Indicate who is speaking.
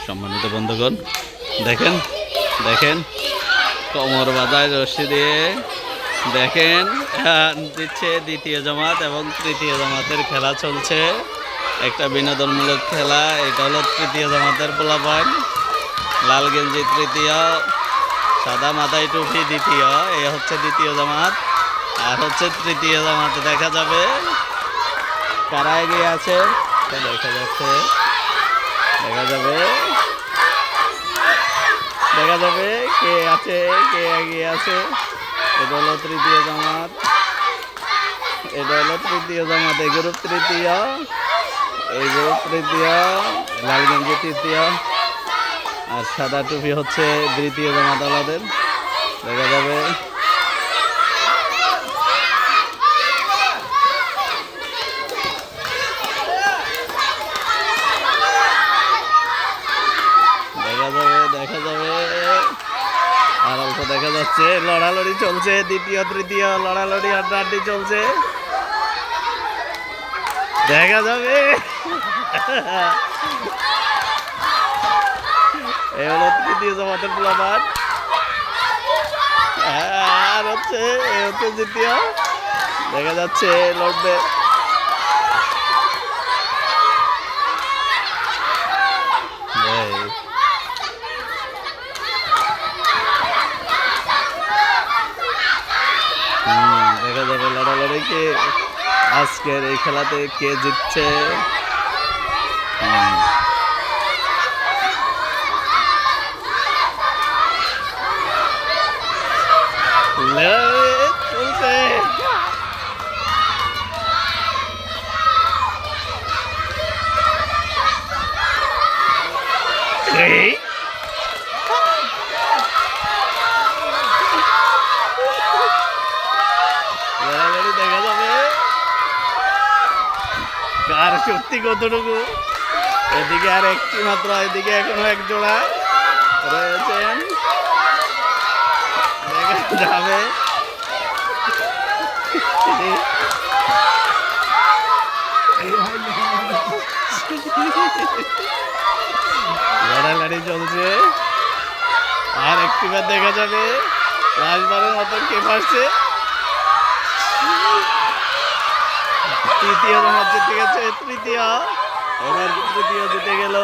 Speaker 1: সম্মানিত বন্ধুগণ, দেখেন দেখেন কোমর বাঁধায় রশি দিয়ে দেখেন দিচ্ছে দ্বিতীয় জামাত এবং তৃতীয় জামাতের খেলা চলছে। একটা বিনোদনমূলক খেলা। এটা হলো তৃতীয় জামাতের পোলাপান, লাল গেঞ্জি তৃতীয়, সাদা মাথায় টুপি দ্বিতীয়। এ হচ্ছে দ্বিতীয় জামাত, আর হচ্ছে তৃতীয় জামাতে দেখা যাবে কারা এগিয়ে আছে। দেখা যাচ্ছে, দেখা যাবে কে আছে, কে এগিয়ে আছে। এটা হলো তৃতীয় জামাত, এটা হলো তৃতীয় জামাত। এই গ্রুপ তৃতীয়, এই গ্রুপ তৃতীয়, লাল গেঞ্জি তৃতীয় আর সাদা টুপি হচ্ছে দ্বিতীয় জামাত আলাদের। দেখা যাবে দেখা যাবে আর অল্প দেখা যাচ্ছে লড়ালড়ি চলছে। দ্বিতীয় তৃতীয় লড়ালড়ি হাড্ডাহাড্ডি চলছে। দেখা যাবে এই হলো তৃতীয় জামাতের পোলাপান, আর হচ্ছে এই হচ্ছে দ্বিতীয়। দেখা যাচ্ছে লড়বে। দেখা যাবে লড়ালড়ি কে আজকের এই খেলাতে কে জিতছে। চলছে লড়ালড়ি। দেখা যাবে কার শক্তি কতটুকু। এদিকে আর একটি মাত্র, এদিকে এখনো এক জোড়া রয়েছেন। দেখা যাবে লড়ালড়ি চলছে। আর একটিবার দেখা যাবে লাস্টবারের মতো কে পারছে। তৃতীয় জামাত জিতে গেছে, তৃতীয়, এবার তৃতীয় জিতে গেল।